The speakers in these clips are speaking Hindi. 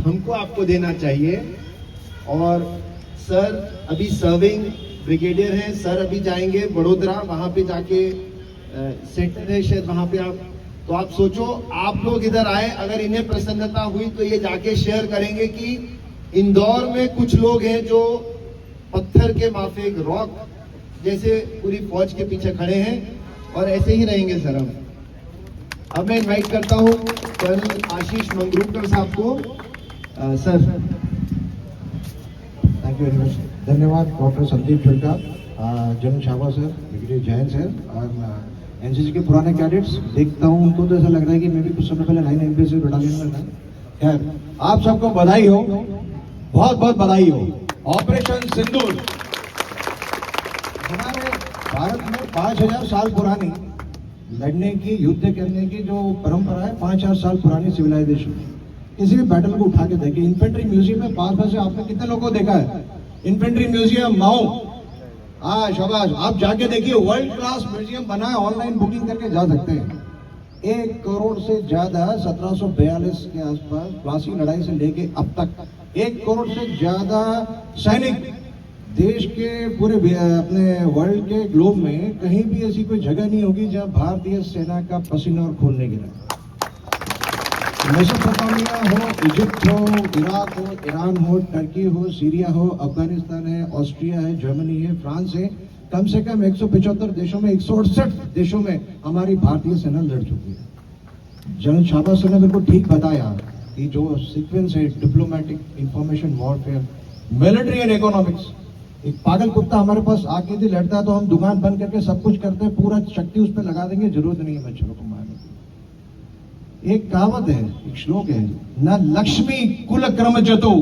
हमको आपको देना चाहिए। और सर अभी सर्विंग ब्रिगेडियर हैं, सर अभी जाएंगे वडोदरा, वहाँ पे जाके सेंटर है शायद वहाँ पे आप, तो आप सोचो आप लोग इधर आए, अगर इन्हें प्रसन्नता हुई तो ये जाके शेयर करेंगे कि इंदौर में कुछ लोग हैं जो पत्थर के माफिक रॉक जैसे पूरी फौज के पीछे खड़े हैं, और ऐसे ही रहेंगे सर हम। अब मैं इनवाइट करता हूँ कर्नल आशीष मंगरूकर साहब को। Sir thank you very much, धन्यवाद doctor Sandeep Julka, general Shaba sir, brigadier Jain sir और एनसीसी के पुराने कैडेट्स। देखता हूँ उनको तो ऐसा लग रहा है कि मैं भी कुछ समय पहले 9 एमपीएस बटालियन में था। खैर, आप सबको बधाई हो, बहुत बहुत बधाई हो। ऑपरेशन सिंदूर हमारे भारत में 5000 साल पुरानी लड़ने की, युद्ध करने की जो परंपरा है, 5000 साल पुरानी सिविलाइजेशन। किसी भी बैटल को उठा के देखिए, इन्फेंट्री म्यूजियम में पास से आपने कितने लोगों को देखा है? इन्फेंट्री म्यूजियम माओ, शाबाश, आप जाके देखिए, वर्ल्ड क्लास म्यूजियम बना है, ऑनलाइन बुकिंग करके जा सकते हैं। 1 करोड़ से ज्यादा 1742 के आसपास प्लासी लड़ाई से लेके अब तक 1 करोड़ से ज्यादा सैनिक देश के पूरे अपने वर्ल्ड के ग्लोब में कहीं भी ऐसी कोई जगह नहीं होगी जहां भारतीय सेना का पसीना और खून नहीं गिरा। मेसोपोटामिया हो, इजिप्ट हो, इराक हो, ईरान हो, टर्की हो, सीरिया हो, अफगानिस्तान है, ऑस्ट्रिया है, जर्मनी है, फ्रांस है, कम से कम 175 देशों में, 168 देशों में हमारी भारतीय सेना लड़ चुकी है। जनरल शाबा सर ने बिल्कुल ठीक बताया कि जो सीक्वेंस है, diplomatic, information warfare, military and economics. एक पागल कुत्ता हमारे पास आके यदि लड़ता है तो हम दुकान बंद करके सब कुछ करते हैं, पूरा शक्ति उस पर लगा देंगे, जरूरत नहीं है मच्छरों को मारने की। एक कहावत है, एक श्लोक है, न लक्ष्मी कुल क्रम जतो,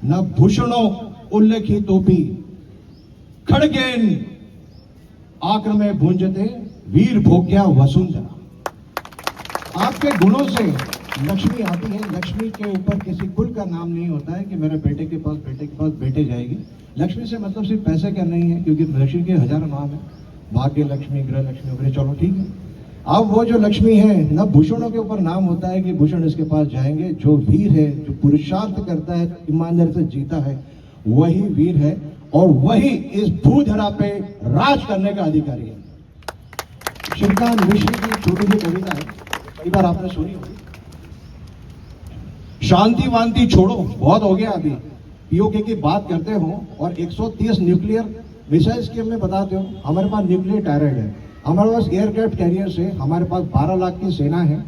न भूषणो उल्लेखी तोपी, खड़गेन आक्रमे भूंजते, वीर भोग्या वसुंधरा। आपके गुणों से लक्ष्मी आती है। लक्ष्मी के ऊपर किसी कुल का नाम नहीं होता है कि मेरे बेटे के पास बेटे जाएगी। लक्ष्मी से मतलब सिर्फ पैसे का नहीं है, क्योंकि लक्ष्मी के हजारों नाम है, भाग्य लक्ष्मी, गृह लक्ष्मी वगैरह, चलो ठीक है। अब वो जो लक्ष्मी है, न भूषणों के ऊपर नाम होता है कि भूषण इसके पास जाएंगे। जो वीर है, जो पुरुषार्थ करता है, ईमानदारी से जीता है, वही वीर है और वही इस भूधरा पे राज करने का अधिकारी है। श्रीकांत मिश्र की छोटी सी कविता है, कई बार आपने सुनी होगी, शांति वांति छोड़ो, बहुत हो गया। अभी पीओके की बात करते हो और 130 न्यूक्लियर मिसाइल्स की हमें बताते हो। हमारे पास न्यूक्लियर टैरेट है, हमारे पास एयरक्राफ्ट कैरियर्स है, हमारे पास 12 लाख की सेना है,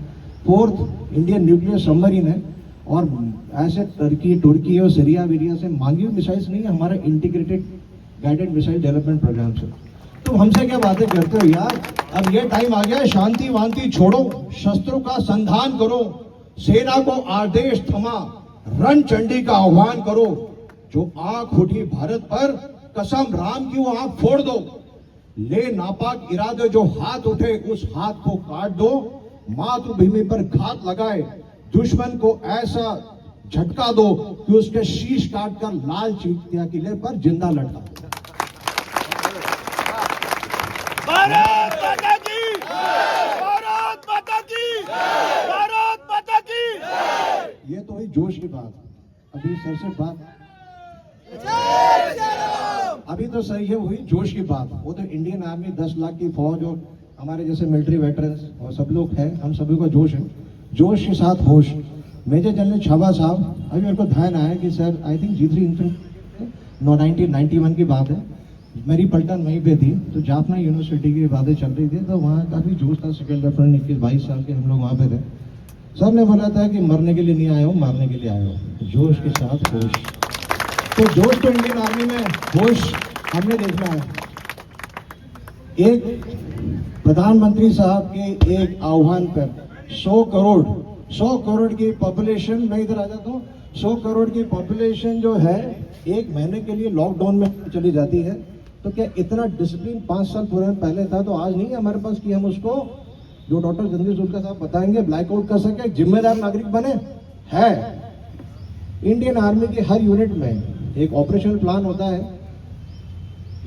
4th इंडियन न्यूक्लियर सबमरीन है, और ऐसे तुर्की और सीरिया वीरिया से मांगी हुई मिसाइल्स नहीं है, हमारा integrated guided missile development program से। तुम हमसे क्या बातें करते हो यार? अब ये टाइम आ गया है, शांति वांति छोड़ो, शस्त्रों का संधान करो, सेना को आदेश थमा, रण चंडी का आह्वान करो। जो आंख उठी भारत पर, कसम राम की वो आंख फोड़ दो। ले नापाक इरादे जो हाथ उठे, उस हाथ को काट दो। मातृभूमि पर घात लगाए, दुश्मन को ऐसा झटका दो कि उसके शीश काटकर लाल चीटिया किले पर जिंदा लटका दो। भारत माता की, भारत माता की, भारत माता की। ये तो हुई जोश की बात। अभी सर से बात, अभी तो सही है, हुई जोश की बात। वो तो इंडियन आर्मी 10 लाख की फौज और हमारे जैसे मिलिट्री वेटरन्स और सब लोग हैं, हम सभी को जोश है। जोश के साथ होश। मेजर जनरल छाबा साहब, अभी मेरे को ध्यान आया कि sir I think G3 infantry 1991 की बात है, मेरी पलटन वहीं पे थी, तो जाफना यूनिवर्सिटी की बातें चल रही थी, तो वहाँ काफ़ी जोश था। सेकेंड लेफ्टिनेंट 21-22 साल के हम लोग वहाँ पे थे। सर ने बोला था कि मरने के लिए नहीं आए हो, मारने के लिए आए हो। जोश के साथ होश। तो जोश तो इंडियन आर्मी में, होश हमने देखना है। एक प्रधानमंत्री साहब के एक आह्वान पर 100 करोड़ की पॉपुलेशन, मैं इधर आ जाता हूँ, 100 करोड़ की पॉपुलेशन जो है 1 महीने के लिए लॉकडाउन में चली जाती है। तो क्या इतना डिसिप्लिन 5 साल पुराने पहले था तो आज नहीं है हमारे पास कि हम उसको, जो डॉक्टर संदीप जुल्का साहब बताएंगे, ब्लैकआउट कर सके, जिम्मेदार नागरिक बने? है। इंडियन आर्मी की हर यूनिट में एक ऑपरेशन प्लान होता है।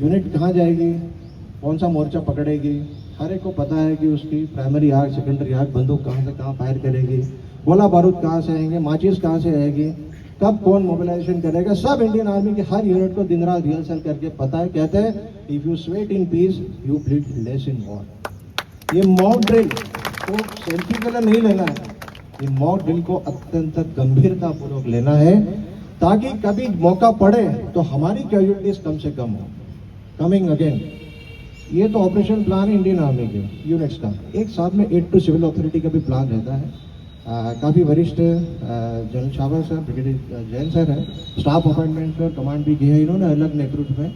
यूनिट कहाँ जाएगी, कौन सा मोर्चा पकड़ेगी, हर एक को पता है कि उसकी प्राइमरी आग, सेकेंडरी आग, बंदूक कहाँ से कहाँ फायर करेगी, गोला बारूद कहाँ से आएंगे, माचिस कहाँ से आएगी, कब कौन मोबिलाइजेशन करेगा, सब इंडियन आर्मी के हर यूनिट को दिन रात रिहर्सल करके पता है। कहते हैं if you sweat in peace you bleed less in war. ये मॉक ड्रिल को सेल्फी के लिए नहीं लेना है, ये मॉक ड्रिल को अत्यंत गंभीरता पूर्वक लेना है, ताकि कभी मौका पड़े तो हमारी कैजुअलिटीज कम से कम हो। कमिंग अगेन, ये तो ऑपरेशन प्लान है इंडियन आर्मी के यूनिट्स का, एक साथ में 8 टू सिविल अथॉरिटी का भी प्लान रहता है। काफ़ी वरिष्ठ general shower sir, brigadier Jain sir है, स्टाफ अपॉइंटमेंट पर कमांड भी किया है इन्होंने अलग नेतृत्व में।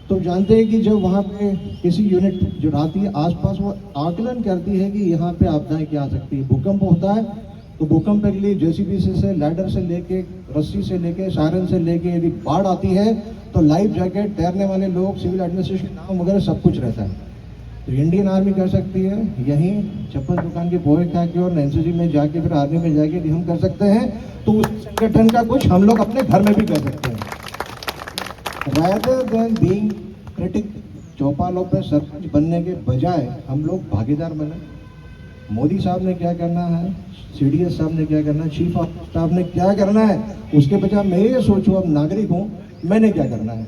तो जानते हैं कि जब वहाँ पे किसी यूनिट जो आती है आसपास, वो आकलन करती है कि यहाँ पे आपदाएं क्या आ सकती है। भूकंप होता है तो भूकंप के लिए जेसीबी से लैडर से लेके, रस्सी से लेके, सायरन से लेके, यदि बाढ़ आती है तो लाइफ जैकेट, तैरने वाले लोग, सिविल एडमिनिस्ट्रेशन नाम वगैरह सब कुछ रहता है। तो इंडियन आर्मी कर सकती है, यहीं चप्पल दुकान के पोहे खा के और एनसीसी में जाके फिर आर्मी में जाके भी हम कर सकते हैं, तो उस संगठन का कुछ हम लोग अपने घर में भी कर सकते हैं। रादर देन बीइंग क्रिटिक, चौपालों पर सरपंच बनने के बजाय हम लोग भागीदार बने। मोदी साहब ने क्या करना है, सीडीएस साहब ने क्या करना है, चीफ ऑफ स्टाफ ने क्या करना है, उसके बजाय मैं ये सोचूं, अब नागरिक हूँ, मैंने क्या करना है।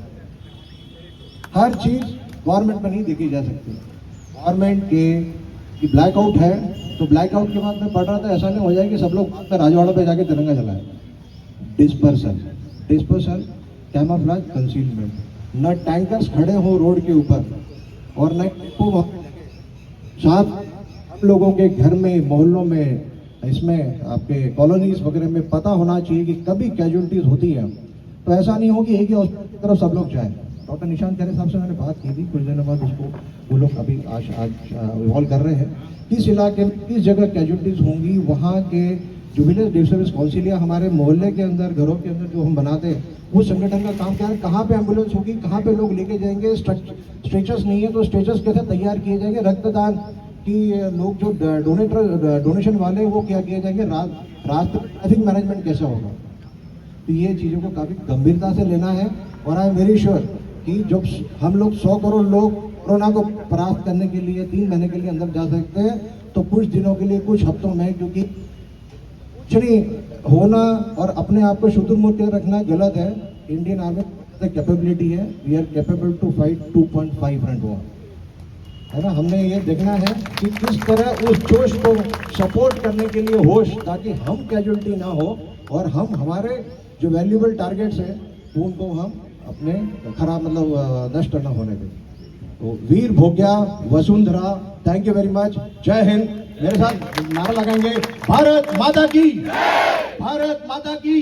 हर चीज गवर्नमेंट में नहीं देखी जा सकती। गवर्नमेंट के ब्लैकआउट है तो ब्लैकआउट के बाद में पढ़ रहा था, ऐसा नहीं हो जाए कि सब लोग राजवाड़ा पे जाके तिरंगा जलाए। डिस्पर्सल, कैमोफ्लेज, कंसीलमेंट, न टैंकर्स खड़े हो रोड के ऊपर और न साथ हम लोगों के घर में, मोहल्लों में, इसमें आपके कॉलोनीज वगैरह में पता होना चाहिए कि कभी कैजुअलिटीज होती है तो ऐसा नहीं हो कि एक ही हॉस्पिटल की तरफ सब लोग जाए। डॉक्टर निशांत खैरे साहब से मैंने बात की थी कुछ दिनों बाद, उसको वो लोग अभी आज इवॉल्व कर रहे हैं। किस इलाके में किस जगह कैजुअलिटीज होंगी, वहाँ के जो विलेज डिस्टर्बेंस काउंसिल या हमारे मोहल्ले के अंदर, घरों के अंदर जो हम बनाते हैं, उस संगठन का काम क्या है, कहाँ पे एम्बुलेंस होगी, कहाँ पे लोग लेके जाएंगे, स्ट्रेचर्स नहीं है तो स्ट्रेचर्स कैसे तैयार किए जाएंगे, रक्तदान की लोग जो डोनेशन वाले वो क्या किए जाएंगे, रास्ते ट्रैफिक मैनेजमेंट कैसा होगा। तो ये चीज़ों को काफ़ी गंभीरता से लेना है। और आई एम वेरी श्योर कि जब हम लोग 100 करोड़ लोग कोरोना को परास्त करने के लिए 3 महीने के लिए अंदर जा सकते हैं, तो कुछ दिनों के लिए, कुछ हफ्तों में, क्योंकि कुछ नहीं होना और अपने आप को शुतुरमुर्ग रखना गलत है। इंडियन आर्मी कैपेबिलिटी है, we are capable to fight 2.5 front war, है ना। हमने ये देखना है कि किस तरह उस जोश को सपोर्ट करने के लिए होश, ताकि हम कैजुअलिटी ना हो और हम हमारे जो वैल्यूबल टारगेट्स हैं उनको हम अपने खराब नष्ट न होने दें। तो वीर भोग्या वसुंधरा, थैंक यू वेरी मच, जय हिंद। मेरे साथ नारा लगाएंगे, भारत माता की, भारत माता की,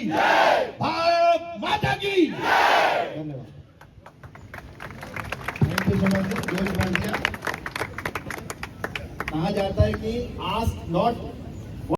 भारत माता की। धन्यवाद। थैंक यू सो मच, जोश बढ़ गया। कहा जाता है कि आस्क नॉट